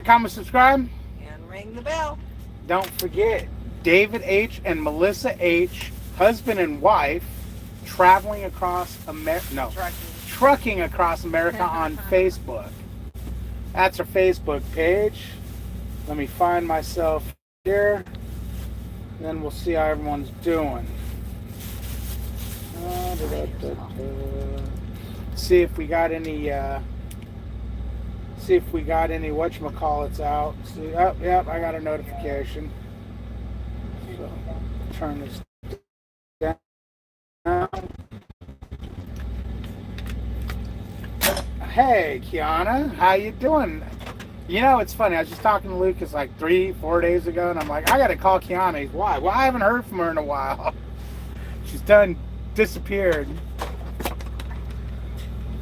comment, subscribe. And ring the bell. Don't forget, David H. and Melissa H., husband and wife, traveling across America. No, trucking across America on Facebook. That's our Facebook page. Let me find myself here. Then we'll see how everyone's doing. See if we got any. See if we got any whatchamacallits out. See, oh, yep, I got a notification. So turn this down. Hey, Kiana, how you doing? You know, it's funny. I was just talking to Lucas like 3-4 days ago, and I'm like, I got to call Kiana. He's, why? Well, I haven't heard from her in a while. She's disappeared.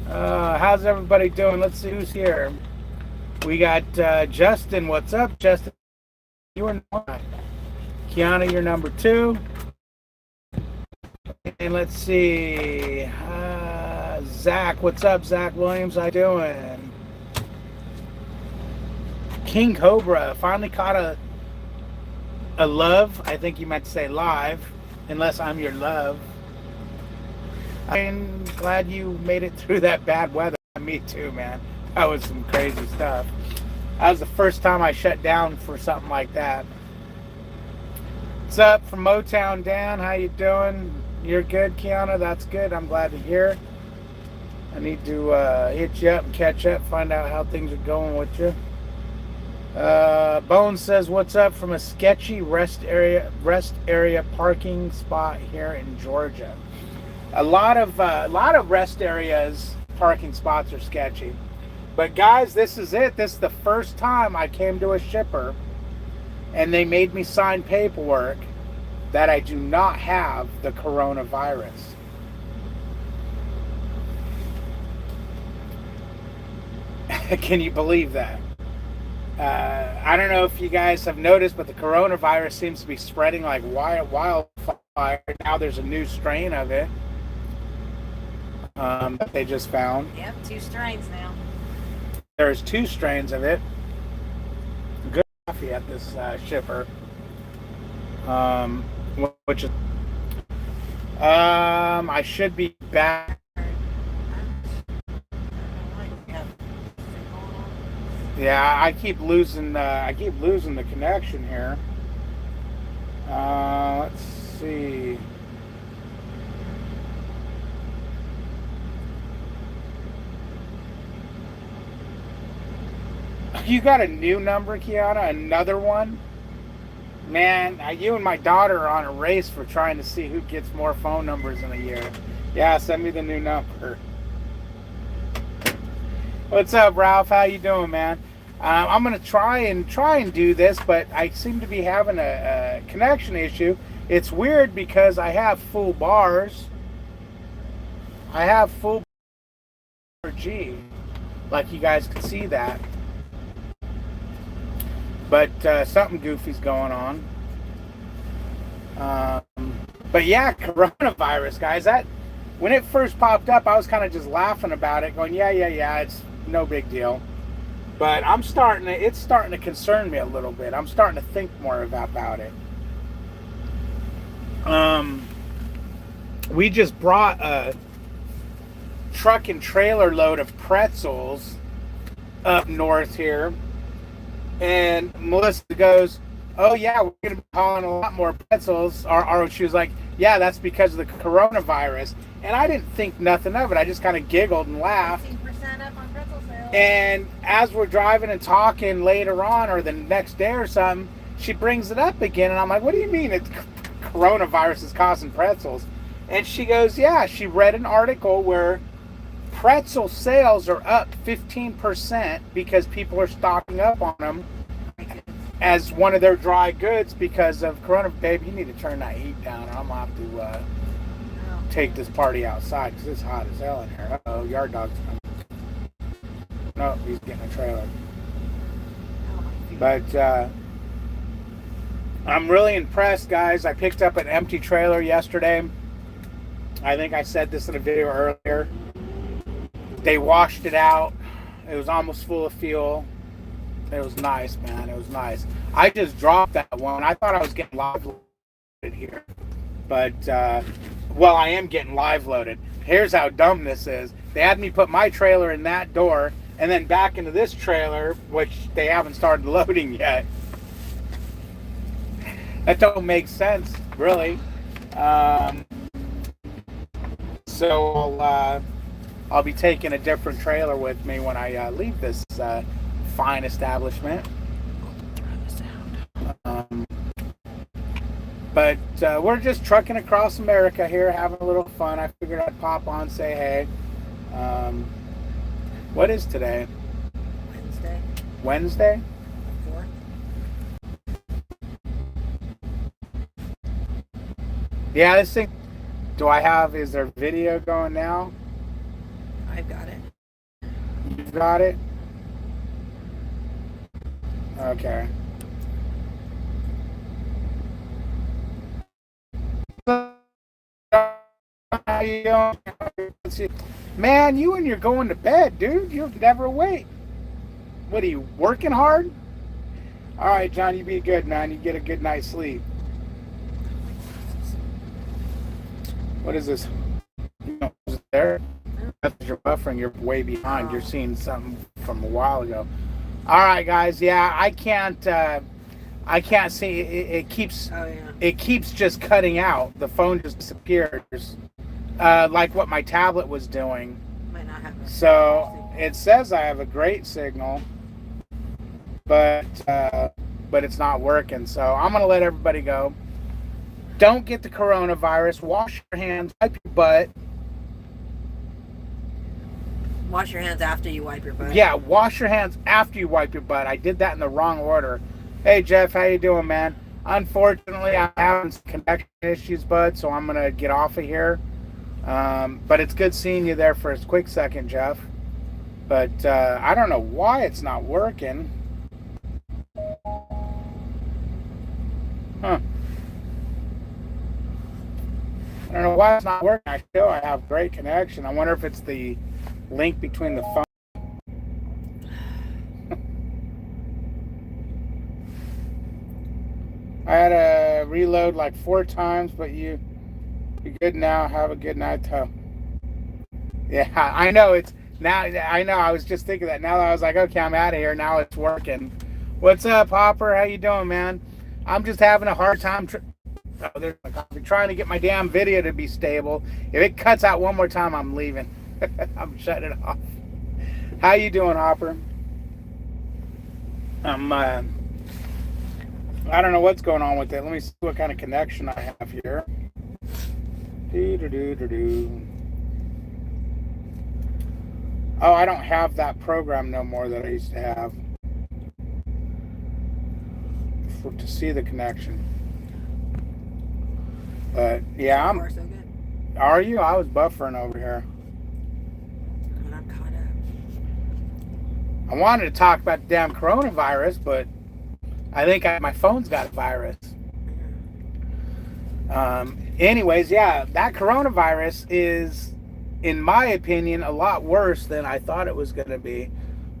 How's everybody doing? Let's see who's here. We got Justin. What's up, Justin? You are one. Kiana, you're number 2. And let's see. Zach. What's up, Zach Williams? How you doing? King Cobra. Finally caught a love. I think you meant to say live. Unless I'm your love. I'm glad you made it through that bad weather. Me too, man. That was some crazy stuff. That was the first time I shut down for something like that. What's up from Motown, Dan? How you doing? You're good, Kiana? That's good. I'm glad to hear. I need to hit you up and catch up, find out how things are going with you. Bones says, what's up from a sketchy rest area parking spot here in Georgia. A lot of rest areas parking spots are sketchy. But guys, this is it. This is the first time I came to a shipper and they made me sign paperwork that I do not have the coronavirus. Can you believe that? I don't know if you guys have noticed, but the coronavirus seems to be spreading like wildfire. Now there's a new strain of it that they just found. Yep, 2 strains now. There's 2 strains of it. Good coffee at this shipper. Which is I should be back. Yeah, I keep losing the connection here. Let's see. You got a new number, Kiana? Another one? Man, you and my daughter are on a race for trying to see who gets more phone numbers in a year. Yeah, send me the new number. What's up, Ralph? How you doing, man? I'm gonna try and do this, but I seem to be having a connection issue. It's weird because I have full bars. I have full bar G, like you guys can see that. But something goofy's going on. But yeah, coronavirus, guys. That when it first popped up, I was kind of just laughing about it, going, yeah, it's no big deal. But it's starting to concern me a little bit. I'm starting to think more about it. We just brought a truck and trailer load of pretzels up north here. And Melissa goes, oh yeah, we're going to be hauling a lot more pretzels. Or she was like, yeah, that's because of the coronavirus. And I didn't think nothing of it. I just kind of giggled and laughed. 15% up on pretzel sales. And as we're driving and talking later on or the next day or something, she brings it up again. And I'm like, what do you mean it's coronavirus is causing pretzels? And she goes, yeah, she read an article where pretzel sales are up 15% because people are stocking up on them as one of their dry goods because of corona. Babe, you need to turn that heat down, or I'm going to have to take this party outside because it's hot as hell in here. Uh-oh, yard dog's coming. No, he's getting a trailer. But I'm really impressed, guys. I picked up an empty trailer yesterday. I think I said this in a video earlier. They washed it out. It was almost full of fuel. It was nice, man. It was nice. I just dropped that one. I thought I was getting live loaded here. But, well, I am getting live loaded. Here's how dumb this is. They had me put my trailer in that door and then back into this trailer, which they haven't started loading yet. That don't make sense, really. So I'll be taking a different trailer with me when I leave this fine establishment. But we're just trucking across America here, having a little fun. I figured I'd pop on, say hey. What is today? Wednesday. Wednesday? 4th. Yeah, this thing. Is there video going now? I've got it. You've got it? Okay. Man, you and you're going to bed, dude. You'll never wait. What are you, working hard? All right, John, you be good, man. You get a good night's sleep. What is this? Is it there? That's you're buffering. You're way behind. You're seeing something from a while ago. All right, guys. Yeah, I can't see. It keeps. Oh yeah. It keeps just cutting out. The phone just disappears, like what my tablet was doing. Might not have. So it says I have a great signal, but it's not working. So I'm gonna let everybody go. Don't get the coronavirus. Wash your hands. Wipe your butt. Wash your hands after you wipe your butt. Yeah, wash your hands after you wipe your butt. I did that in the wrong order. Hey Jeff, how you doing, man? Unfortunately, I'm having some connection issues, bud, so I'm gonna get off of here. But it's good seeing you there for a quick second, Jeff. But I don't know why it's not working. Huh. I don't know why it's not working. I feel I have great connection. I wonder if it's the link between the phone. I had to reload like 4 times, but you're good now. Have a good night, though. Yeah, I know it's now. I know. I was just thinking that now that I was like, okay, I'm out of here. Now it's working. What's up, Hopper? How you doing, man? I'm just having a hard time. There's my coffee. Trying to get my damn video to be stable. If it cuts out one more time, I'm leaving. I'm shutting it off. How you doing, Hopper? I don't know what's going on with it. Let me see what kind of connection I have here. Oh, I don't have that program no more that I used to have to see the connection. But yeah, So far, so good. Are you? I was buffering over here. And I'm caught up. I wanted to talk about the damn coronavirus, but I think my phone's got a virus. Anyways, yeah, that coronavirus is, in my opinion, a lot worse than I thought it was going to be.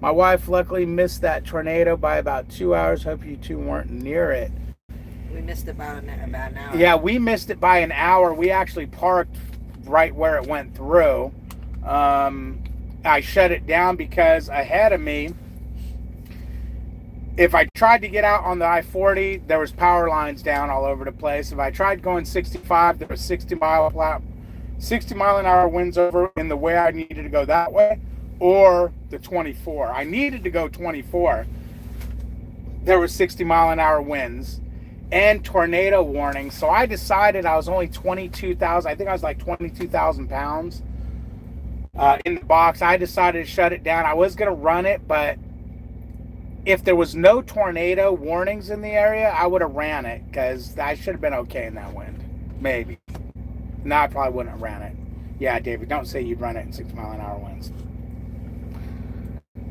My wife luckily missed that tornado by about 2 hours. Hope you two weren't near it. We missed about an hour. Yeah, we missed it by an hour. We actually parked right where it went through. I shut it down because ahead of me, if I tried to get out on the I-40, there was power lines down all over the place. If I tried going 65, there was 60 mile an hour winds over in the way I needed to go that way, or the 24. I needed to go 24. There was 60 mile an hour winds and tornado warnings. So I decided I was only 22,000. I think I was like 22,000 pounds in the box. I decided to shut it down. I was going to run it, but if there was no tornado warnings in the area, I would have ran it because I should have been okay in that wind. Maybe. No, I probably wouldn't have ran it. Yeah, David, don't say you'd run it in 6 mile an hour winds.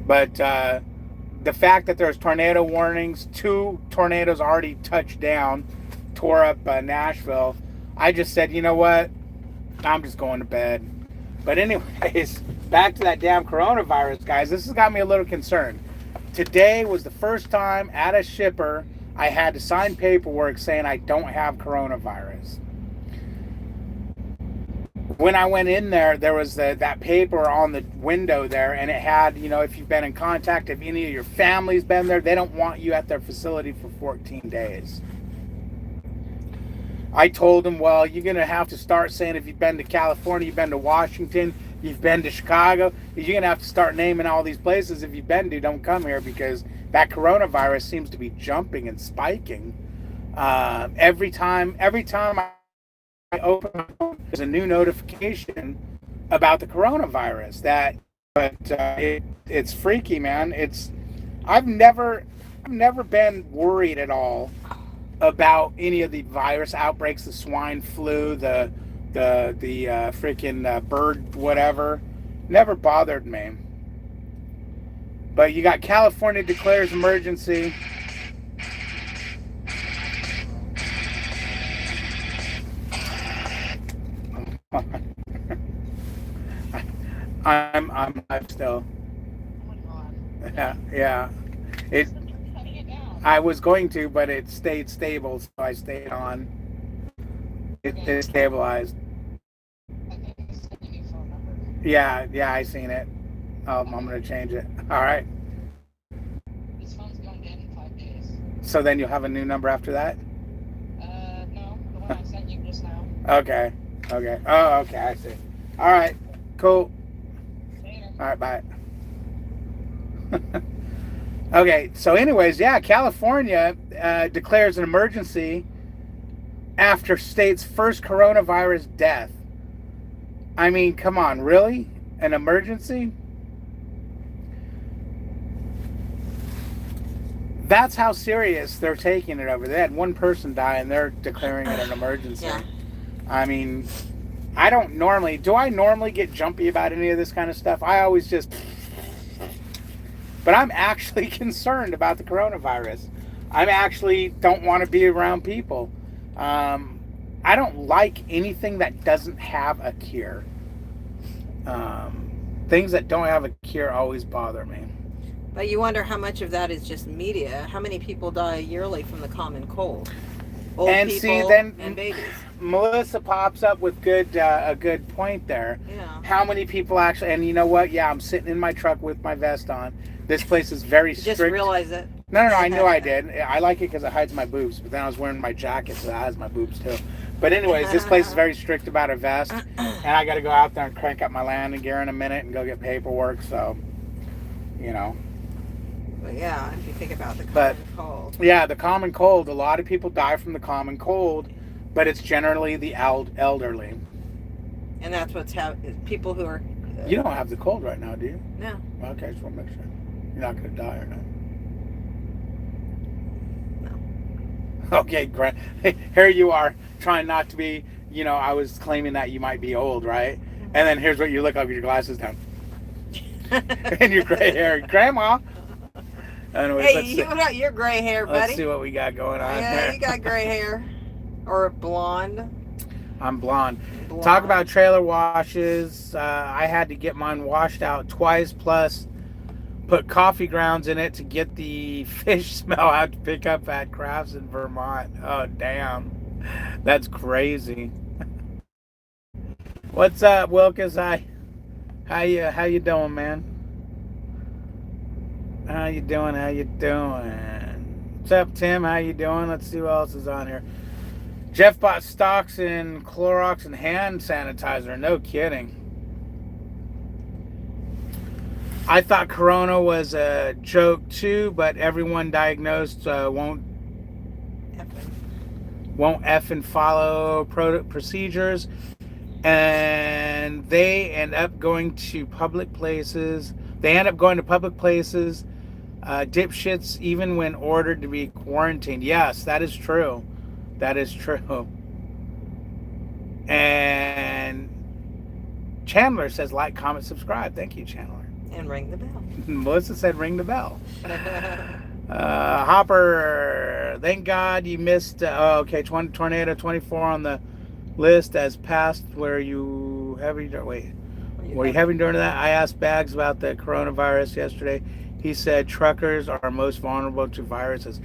But the fact that there's tornado warnings, 2 tornadoes already touched down, tore up Nashville, I just said, you know what? I'm just going to bed. But anyways, back to that damn coronavirus, guys. This has got me a little concerned. today was the first time at a shipper I had to sign paperwork saying I don't have coronavirus. When I went in there, there was that paper on the window there, and it had, if you've been in contact, if any of your family's been there, they don't want you at their facility for 14 days. I told them, well, you're going to have to start saying if you've been to California, you've been to Washington, you've been to Chicago, you're going to have to start naming all these places. If you've been to, don't come here, because that coronavirus seems to be jumping and spiking. Every time I open my phone, there's a new notification about the coronavirus. It's freaky, man. I've never been worried at all about any of the virus outbreaks, the swine flu, the freaking bird whatever. Never bothered me. But you got California declares emergency. I'm live still. Oh my God. Yeah. I was going to, but it stayed stable, so I stayed on. It stabilized. I think it's a new phone number. Yeah, I seen it. I'm gonna change it. All right. This phone's going dead in 5 days. So then you'll have a new number after that? No, the one I sent you just now. Okay. Oh, okay, I see. All right, cool. Later. All right, bye. Okay, so anyways, yeah, California declares an emergency after state's first coronavirus death. I mean, come on, really? An emergency? That's how serious they're taking it over. They had one person die and they're declaring it an emergency. Yeah. I mean, do I normally get jumpy about any of this kind of stuff? I always just... But I'm actually concerned about the coronavirus. I actually don't want to be around people. I don't like anything that doesn't have a cure. Things that don't have a cure always bother me. But you wonder how much of that is just media. How many people die yearly from the common cold? Old people and babies. Melissa pops up with a good point there. Yeah. How many people actually, and you know what? Yeah, I'm sitting in my truck with my vest on. This place is very strict. Just realize it. No, I knew I did. I like it because it hides my boobs, but then I was wearing my jacket, so it hides my boobs too. But anyways, this place is very strict about a vest, and I got to go out there and crank up my landing gear in a minute and go get paperwork, so, But yeah, if you think about the common cold. Yeah, the common cold. A lot of people die from the common cold, but it's generally the elderly. And that's what's people who are... You don't have the cold right now, do you? No. Okay, just want to make sure. You're not going to die or not? No. Okay, great. Here you are, trying not to be, I was claiming that you might be old, right? And then here's what you look like with your glasses down. And your gray hair. Grandma! Anyways, Hey, what about your gray hair, buddy? Let's see what we got going on Yeah, here. you got gray hair. Or blonde. I'm blonde. Talk about trailer washes. I had to get mine washed out twice, plus put coffee grounds in it to get the fish smell out to pick up at Crafts in Vermont. Oh, damn. That's crazy. What's up, Wilkes? How you doing, man? How you doing? What's up, Tim? How you doing? Let's see what else is on here. Jeff bought stocks in Clorox and hand sanitizer. No kidding. I thought Corona was a joke too, but everyone diagnosed won't effing follow procedures, and they end up going to public places. Dipshits, even when ordered to be quarantined. Yes, that is true. That is true. And Chandler says like, comment, subscribe. Thank you, Chandler. And ring the bell. Melissa said ring the bell. Hopper, thank God you missed. Tornado 24 on the list as passed. Were you having during that? I asked Bags about the coronavirus yesterday. He said truckers are most vulnerable to viruses.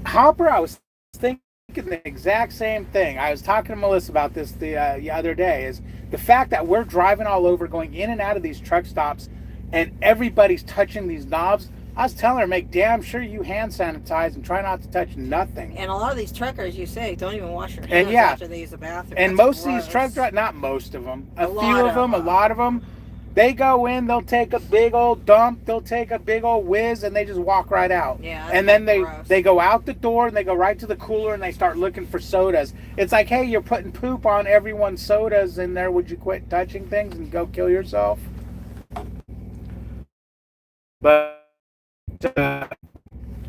Hopper, I was thinking the exact same thing. I was talking to Melissa about this the other day. Is the fact that we're driving all over, going in and out of these truck stops, and everybody's touching these knobs. I was telling her, make damn sure you hand sanitize and try not to touch nothing. And a lot of these truckers, you say, don't even wash your hands after they use the bathroom. And That's most gross. of these truck drivers, not most of them, a few of them, a lot of them, they go in, they'll take a big old dump, they'll take a big old whiz, and they just walk right out. Yeah. And then they go out the door and they go right to the cooler and they start looking for sodas. It's like, hey, you're putting poop on everyone's sodas in there. Would you quit touching things and go kill yourself? But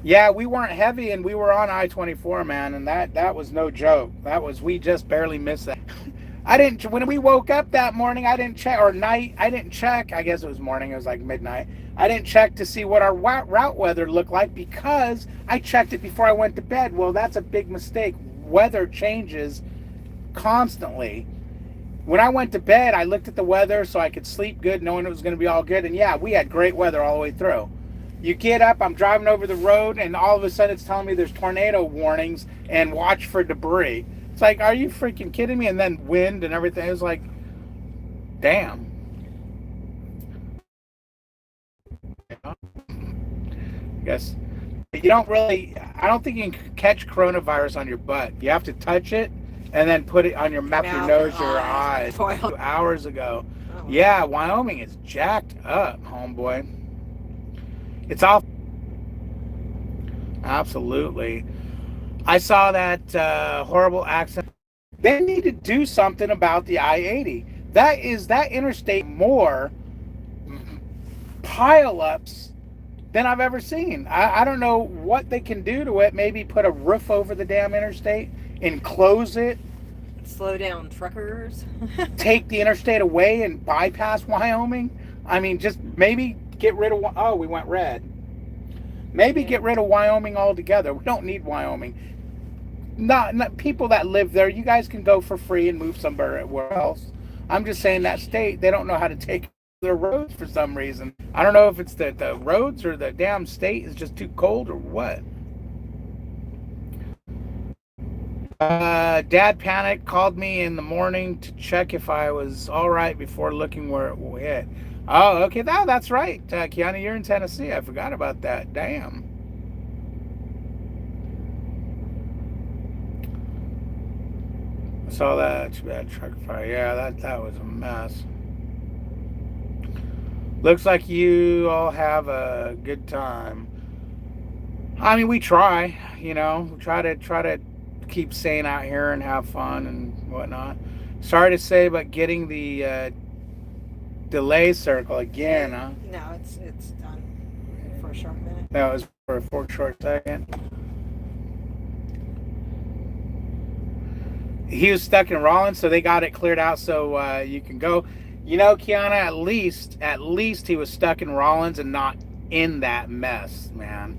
yeah, we weren't heavy and we were on I-24, man, and that was no joke. We just barely missed that. When we woke up that morning, I didn't check, or night, I didn't check. I guess it was morning, it was like midnight. I didn't check to see what our route weather looked like because I checked it before I went to bed. Well, that's a big mistake. Weather changes constantly. When I went to bed, I looked at the weather so I could sleep good, knowing it was going to be all good. And yeah, we had great weather all the way through. You get up, I'm driving over the road, and all of a sudden it's telling me there's tornado warnings and watch for debris. It's like, are you freaking kidding me? And then wind and everything. It was like, damn. I guess you don't really, I don't think you can catch coronavirus on your butt. You have to touch it and then put it on your mouth, your nose, your eyes. 2 hours ago. Oh, yeah, Wyoming is jacked up, homeboy. It's all absolutely. I saw that horrible accident. They need to do something about the I-80. That interstate more pileups than I've ever seen. I don't know what they can do to it. Maybe put a roof over the damn interstate, enclose it. Slow down truckers. Take the interstate away and bypass Wyoming. I mean, just maybe get rid of... Oh, we went red. Maybe get rid of Wyoming altogether. We don't need Wyoming. Not people that live there. You guys can go for free and move somewhere else. I'm just saying that state, they don't know how to take their roads for some reason. I don't know if it's the roads or the damn state is just too cold or what. Dad panicked, called me in the morning to check if I was all right before looking where it hit. Oh, okay, that's right. Kiana, you're in Tennessee. I forgot about that. Damn. I saw that. Too bad truck fire. Yeah, that was a mess. Looks like you all have a good time. I mean, we try. You know, we try to keep sane out here and have fun and whatnot. Sorry to say, but getting the delay circle again, huh? No, it's done for a short minute. That was for a short second. He was stuck in Rollins, so they got it cleared out so you can go. You know, Kiana, at least he was stuck in Rollins and not in that mess, man.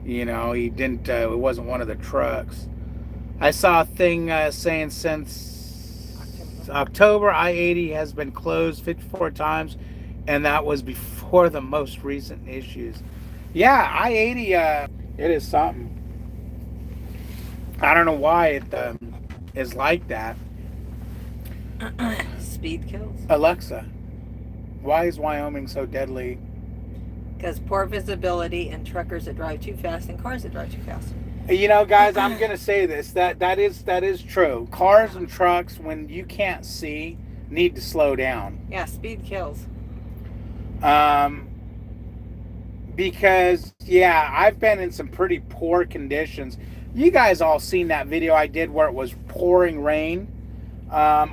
You know, he didn't, it wasn't one of the trucks. I saw a thing saying since October, I-80 has been closed 54 times, and that was before the most recent issues. Yeah, I-80, it is something. I don't know why it is like that. Speed kills. Alexa, why is Wyoming so deadly? Because poor visibility and truckers that drive too fast and cars that drive too fast. You know, guys, I'm gonna say this. That is true. Cars and trucks, when you can't see, need to slow down. Yeah, speed kills. Because yeah, I've been in some pretty poor conditions. You guys all seen that video I did where it was pouring rain on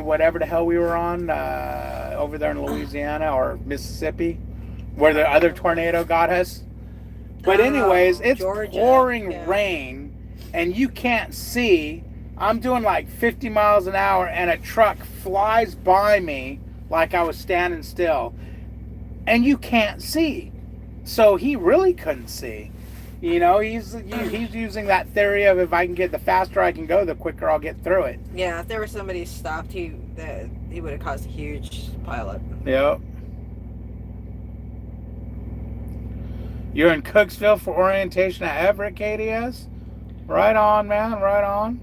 whatever the hell we were on over there in Louisiana or Mississippi, where the other tornado got us. But anyways, it's Georgia, pouring rain, and you can't see. I'm doing like 50 miles an hour, and a truck flies by me like I was standing still, and you can't see. So he really couldn't see. You know, he's using that theory of if I can get, the faster I can go, the quicker I'll get through it. Yeah, if there was somebody stopped, he would have caused a huge pileup. Yep. You're in Cooksville for orientation at Everett, KDS? Right on, man. Right on.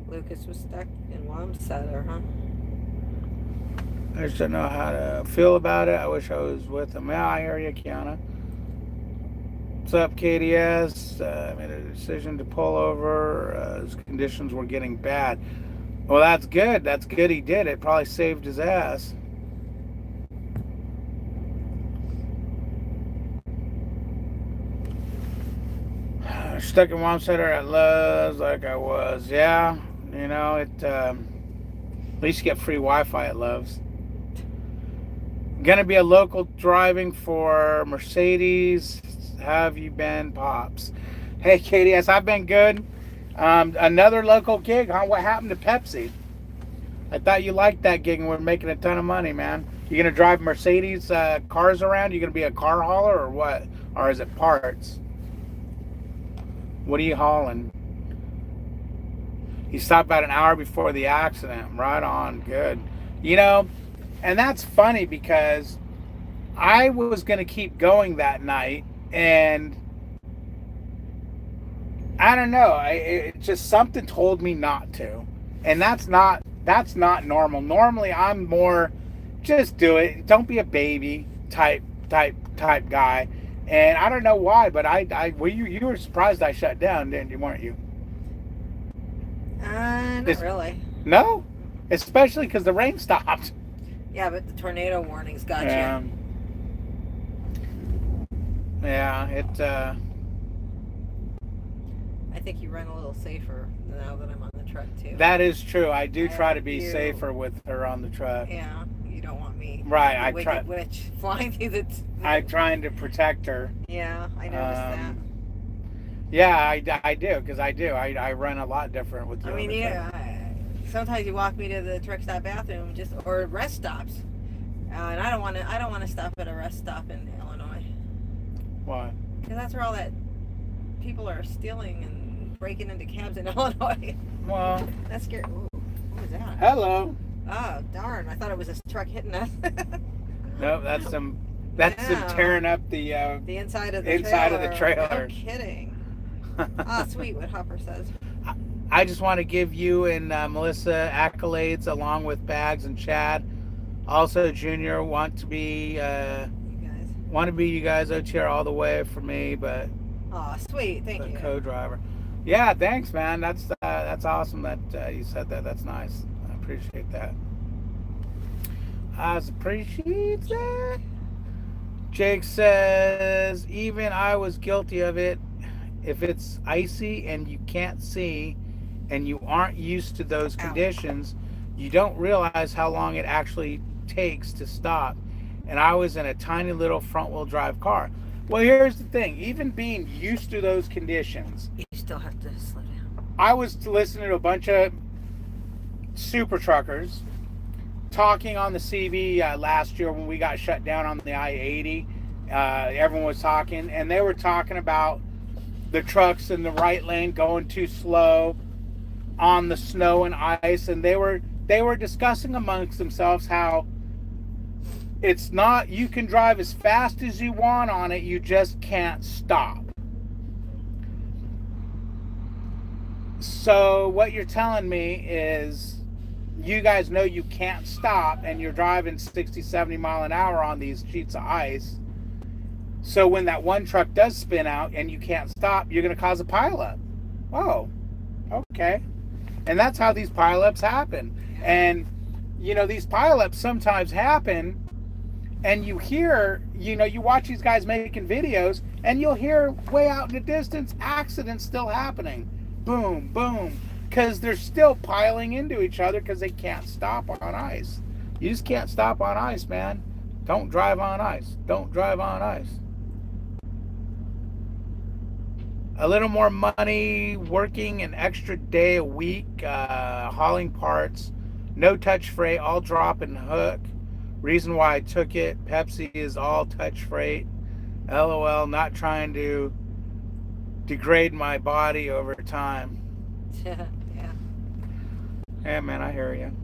Lucas was stuck in Wamsutter, huh? I just don't know how to feel about it. I wish I was with him. Yeah, I hear you, Kiana. What's up, KDS? I made a decision to pull over as conditions were getting bad. Well, that's good. That's good he did. It probably saved his ass. Stuck in Wamsutter at Lowe's like I was. Yeah, you know, at least you get free Wi-Fi at Lowe's. Gonna be a local driving for Mercedes. Have you been, Pops? Hey, KDS, I've been good. Another local gig, huh? What happened to Pepsi? I thought you liked that gig and we're making a ton of money, man. You gonna drive Mercedes cars around? You gonna be a car hauler or what? Or is it parts? What are you hauling? He stopped about an hour before the accident. Right on, good. You know, and that's funny because I was gonna keep going that night, and I don't know. It just something told me not to, and that's not normal. Normally, I'm more just do it. Don't be a baby type guy. And I don't know why, but well, you were surprised I shut down, didn't you? Weren't you? Not really. No, especially because the rain stopped. Yeah, but the tornado warnings got Yeah. you. Yeah, I think you run a little safer now that I'm on the truck too. that is true. I do try to be You- safer with her on the truck. Yeah, you don't want me. Right, the I wicked try. witch flying through the. I'm trying to protect her. Yeah, I noticed that. Yeah, I do, because I run a lot different with you. I mean, yeah. Sometimes you walk me to the truck stop bathroom, or rest stops, and I don't want to stop at a rest stop in Illinois. Why? Because that's where all that people are stealing and breaking into cabs in Illinois. Well, That's scary. Ooh, what was that? hello. Oh darn! I thought it was a truck hitting us. No, that's them tearing up the The inside of the inside trailer. of the trailer. No kidding. Ah, sweet. What Hopper says. I just want to give you and Melissa accolades along with Bags and Chad. Also, Junior want to be You guys. you guys OTR all the way for me, but Oh, sweet. Thank the you. co-driver. Yeah, thanks, man. That's awesome that you said that. That's nice. I appreciate that. I appreciate that. Jake says, even I was guilty of it. If it's icy and you can't see and you aren't used to those conditions, you don't realize how long it actually takes to stop. And I was in a tiny little front-wheel drive car. Well, here's the thing. Even being used to those conditions, You still have to slow down. I was listening to a bunch of super truckers talking on the CB last year when we got shut down on the I-80. Everyone was talking, and they were talking about the trucks in the right lane going too slow on the snow and ice, and they were discussing amongst themselves how it's not, you can drive as fast as you want on it, you just can't stop. So what you're telling me is you guys know you can't stop and you're driving 60, 70 mile an hour on these sheets of ice. So when that one truck does spin out and you can't stop, you're going to cause a pileup. Oh, okay. And that's how these pileups happen. And, you know, these pileups sometimes happen and you hear, you know, you watch these guys making videos and you'll hear way out in the distance accidents still happening. Boom, boom. Because they're still piling into each other because they can't stop on ice. You just can't stop on ice, man. Don't drive on ice. Don't drive on ice. A little more money, working an extra day a week, hauling parts, no touch freight, all drop and hook. Reason why I took it, Pepsi is all touch freight. LOL, not trying to degrade my body over time. Yeah. Yeah, man, I hear you.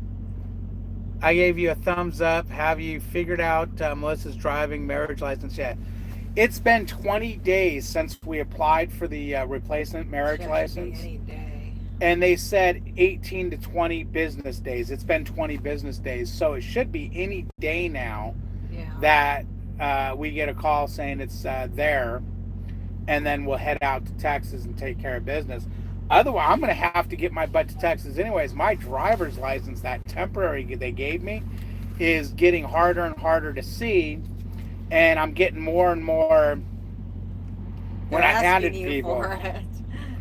I gave you a thumbs up. Have you figured out Melissa's driving marriage license yet? It's been 20 days since we applied for the replacement marriage Should be license. Any day. And they said 18 to 20 business days. It's been 20 business days. So it should be any day now Yeah. that we get a call saying it's there. And then we'll head out to Texas and take care of business. Otherwise, I'm going to have to get my butt to Texas anyways. My driver's license, that temporary they gave me, is getting harder and harder to see. And I'm getting more and more when I handed people. For it.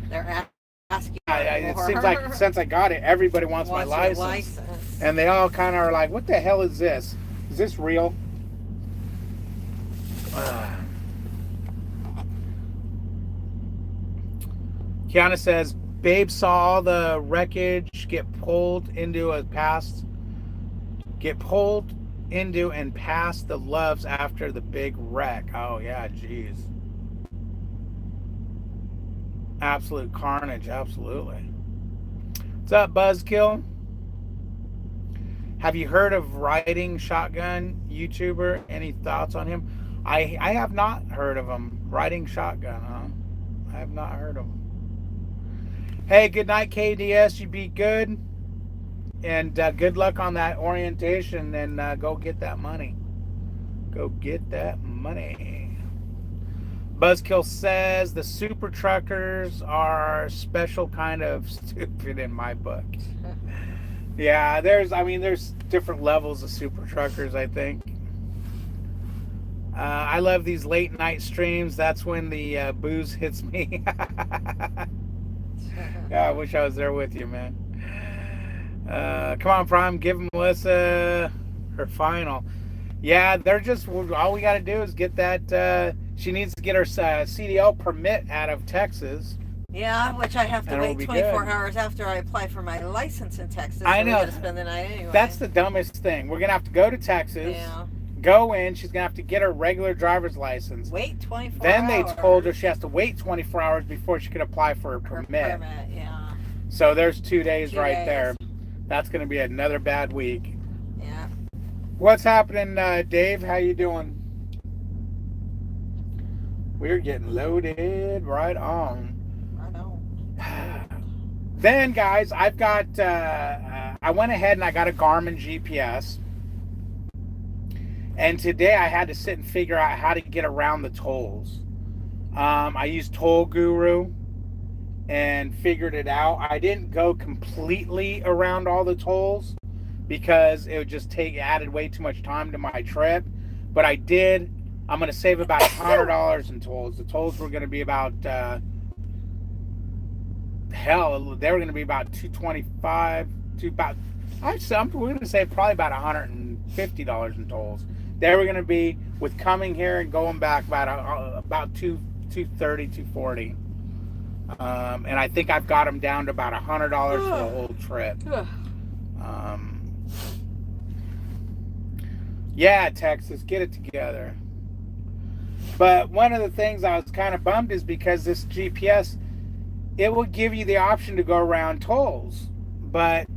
They're asking It for seems like since I got it, everybody wants my your license. And they all kind of are like, what the hell is this? Is this real? Kiana says, Babe saw the wreckage get pulled into and passed the Loves after the big wreck. Oh yeah, jeez. Absolute carnage, absolutely. What's up, Buzzkill? Have you heard of Riding Shotgun YouTuber? Any thoughts on him? I have not heard of him. Riding Shotgun, huh? I have not heard of him. Hey, good night, KDS. You be good. And good luck on that orientation, and go get that money. Go get that money. Buzzkill says the super truckers are special kind of stupid in my book. Yeah, there's different levels of super truckers, I think. I love these late night streams. That's when the booze hits me. Yeah, I wish I was there with you, man. Come on, Prime, give Melissa her final. Yeah, they're just, all we got to do is get that, she needs to get her CDL permit out of Texas. Yeah, which I have to wait 24 good. hours after I apply for my license in Texas. I so know. We gotta spend the night anyway. That's the dumbest thing. We're going to have to go to Texas, Yeah. go in, she's going to have to get her regular driver's license. Wait 24 Then hours. they told her she has to wait 24 hours before she can apply for her permit. Yeah. So there's 2 days 2 right days. there. That's going to be another bad week. Yeah. What's happening, Dave? How you doing? We're getting loaded right on. I know. Then, guys, I've got, I went ahead and I got a Garmin GPS. And today I had to sit and figure out how to get around the tolls. I used Toll Guru and figured it out. I didn't go completely around all the tolls because it would just added way too much time to my trip. But I did. I'm going to save about $100 in tolls. The tolls were going to be about, they were going to be about $225 to about, we're going to save probably about $150 in tolls. They were going to be, with coming here and going back, about $230, $240. And I think I've got them down to about $100 for the whole trip. Yeah, Texas, get it together. But one of the things I was kind of bummed is because this GPS, it will give you the option to go around tolls, but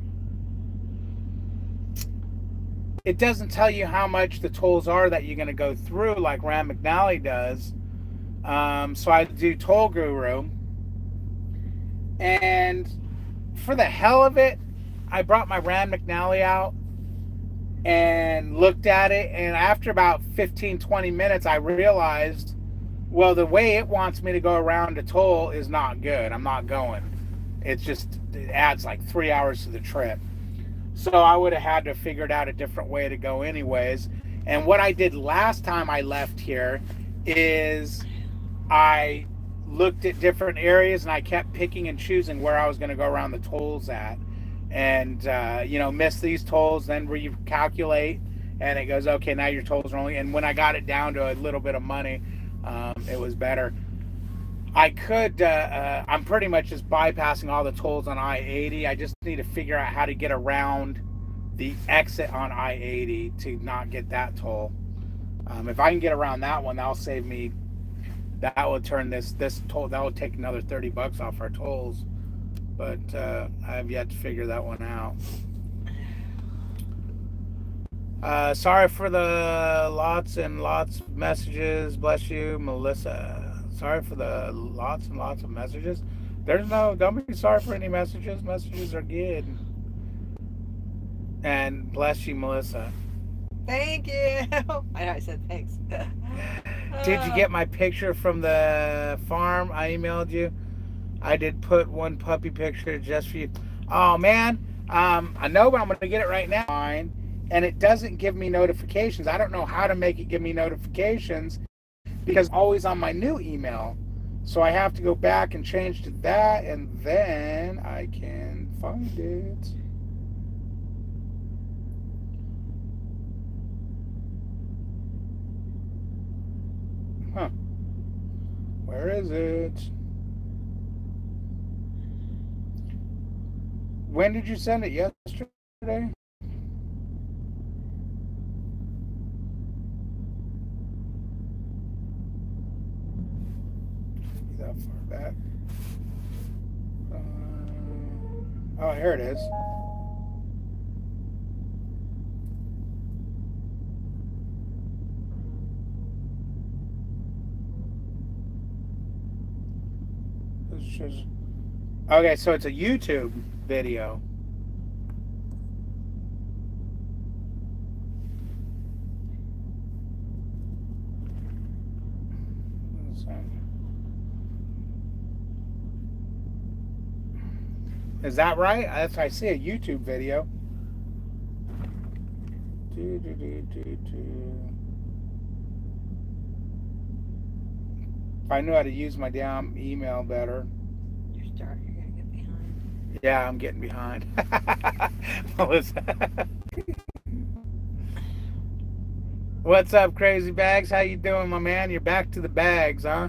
it doesn't tell you how much the tolls are that you're going to go through like Rand McNally does. So I do Toll Guru. And for the hell of it, I brought my Rand McNally out and looked at it. And after about 15, 20 minutes, I realized, well, the way it wants me to go around a toll is not good. I'm not going. It adds like 3 hours to the trip. So I would have had to figure out a different way to go anyways. And what I did last time I left here is I looked at different areas and I kept picking and choosing where I was going to go around the tolls at. And, miss these tolls, then recalculate, and it goes, okay, now your tolls are only, and when I got it down to a little bit of money, it was better. I could, I'm pretty much just bypassing all the tolls on I-80. I just need to figure out how to get around the exit on I-80 to not get that toll. If I can get around that one, that'll save me, that will turn this toll, that will take another $30 off our tolls. But I have yet to figure that one out. Sorry for the lots and lots of messages. Bless you, Melissa. Sorry for the lots and lots of messages. Don't be sorry for any messages. Messages are good. And bless you, Melissa. Thank you. I know I said thanks. Did you get my picture from the farm I emailed you? I did put one puppy picture just for you. Oh man, I know, but I'm gonna get it right now. And it doesn't give me notifications. I don't know how to make it give me notifications because it's always on my new email. So I have to go back and change to that, and then I can find it. Huh. Where is it? When did you send it? Yesterday? That far back. Oh, here it is. Okay, so it's a YouTube video. Is that right? I see a YouTube video. If I knew how to use my damn email better. You're gonna get behind. Yeah, I'm getting behind. What's up, Crazy Bags? How you doing, my man? You're back to the bags, huh?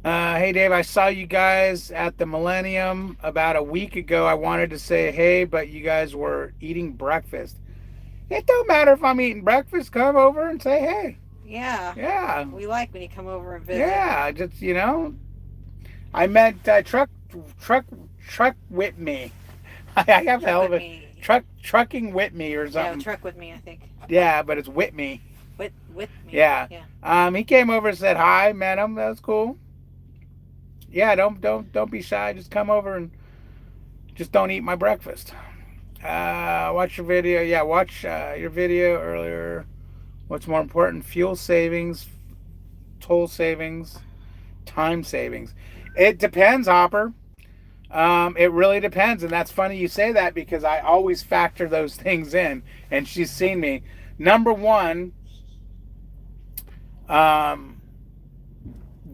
Hey, Dave, I saw you guys at the Millennium about a week ago. I wanted to say hey, but you guys were eating breakfast. It don't matter if I'm eating breakfast. Come over and say hey. Yeah. Yeah. We like when you come over and visit. Yeah, just, I meant truck with me. I have a hell of a trucking with me or something. Yeah, truck with me, I think. Yeah, but it's with me. With me. Yeah. He came over and said hi, met him. That was cool. Yeah, don't be shy. Just come over and just don't eat my breakfast. Watch your video. Yeah, watch your video earlier. What's more important? Fuel savings, toll savings, time savings. It depends, Hopper. It really depends, and that's funny you say that because I always factor those things in, and she's seen me. Number one,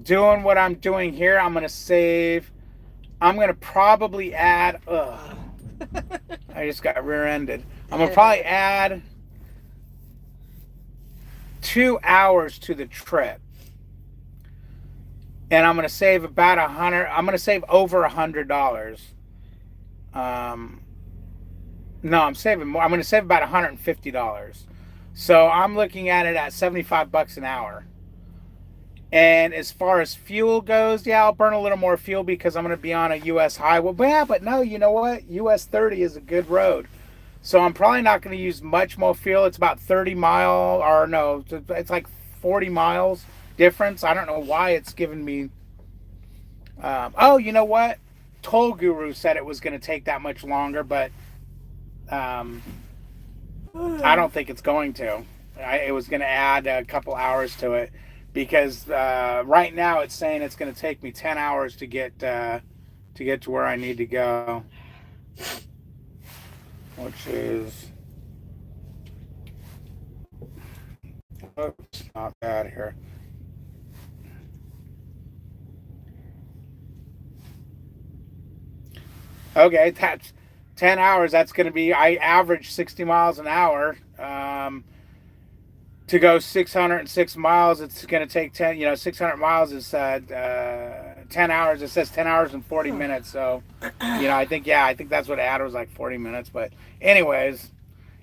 doing what I'm doing here, I'm going to probably add, I just got rear-ended. I'm going to probably add 2 hours to the trip. And I'm going to save about I'm going to save over $100. No, I'm saving more. I'm going to save about $150. So I'm looking at it at $75 an hour. And as far as fuel goes, yeah, I'll burn a little more fuel because I'm going to be on a U.S. highway. But yeah, but no, you know what? U.S. 30 is a good road. So I'm probably not going to use much more fuel. It's about 30 miles, or no, it's like 40 miles difference. I don't know why it's giving me. Oh, you know what? Toll Guru said it was going to take that much longer, but I don't think it's going to. It was going to add a couple hours to it. Because right now it's saying it's going to take me 10 hours to get to where I need to go, which is not bad here. Okay, that's 10 hours. That's going to be, I average 60 miles an hour. To go 606 miles, it's going to take 600 miles is 10 hours. It says 10 hours and 40 minutes. So, I think that's what it had, was like 40 minutes. But anyways,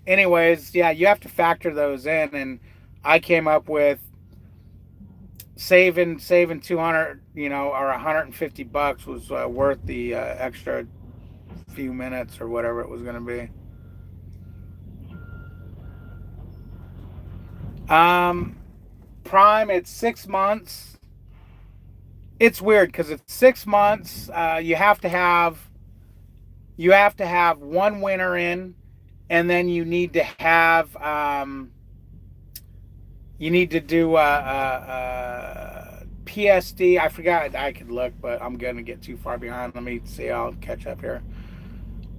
yeah, you have to factor those in. And I came up with saving 200, or $150 was worth the extra few minutes or whatever it was going to be. Prime, it's 6 months. It's weird because it's 6 months. You have to have one winter in, and then you need to have you need to do PSD. I forgot. I could look, but I'm gonna get too far behind. Let me see. I'll catch up here.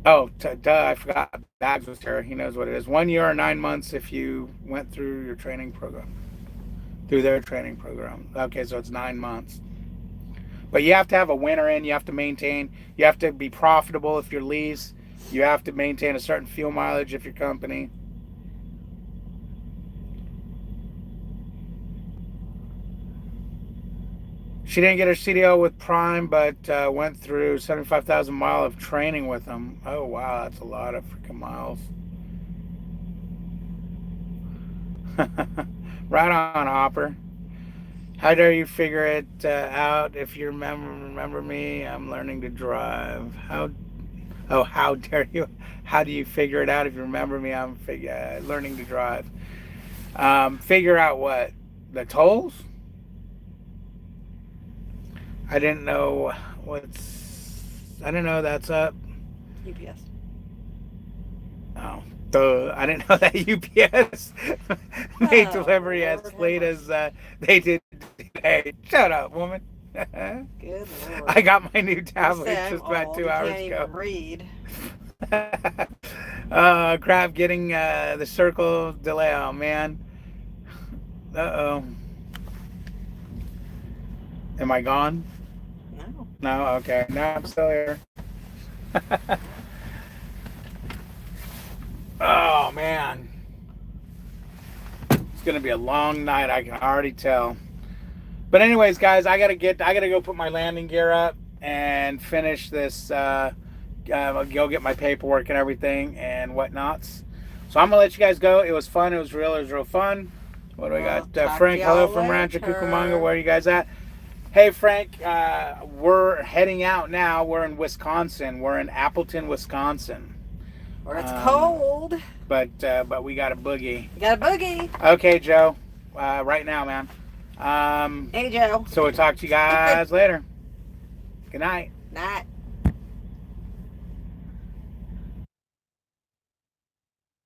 Oh, duh! I forgot. Bags was here. He knows what it is. 1 year or 9 months if you went through your training program, through their training program. Okay, so it's 9 months. But you have to have a winter in. You have to maintain. You have to be profitable if you're lease. You have to maintain a certain fuel mileage if your company. She didn't get her CDL with Prime, but went through 75,000 miles of training with them. Oh, wow. That's a lot of freaking miles. Right on, Hopper. How dare you figure it out if you remember me? I'm learning to drive. How dare you? How do you figure it out if you remember me? I'm learning to drive. Figure out what? The tolls? I didn't know that's up. UPS. Oh, duh. I didn't know that UPS made delivery as late as they did today. Shut up, woman. Good Lord. I got my new tablet Say just I'm about old. 2 You hours can't ago. even read. Crap, getting the circle delay. Oh, man. Uh-oh. Am I gone? No. No? Okay. No, I'm still here. Oh, man. It's going to be a long night, I can already tell. But anyways, guys, I gotta go put my landing gear up and finish this, go get my paperwork and everything and whatnots. So I'm gonna let you guys go. It was fun. It was real fun. What do we got? Frank, hello from Rancho Cucamonga. Where are you guys at? Hey, Frank, we're heading out now. We're in Wisconsin. We're in Appleton, Wisconsin. Or it's cold. But we got a boogie. You got a boogie. Okay, Joe. Right now, man. Hey, Joe. So we'll talk to you guys later. Good night. Night.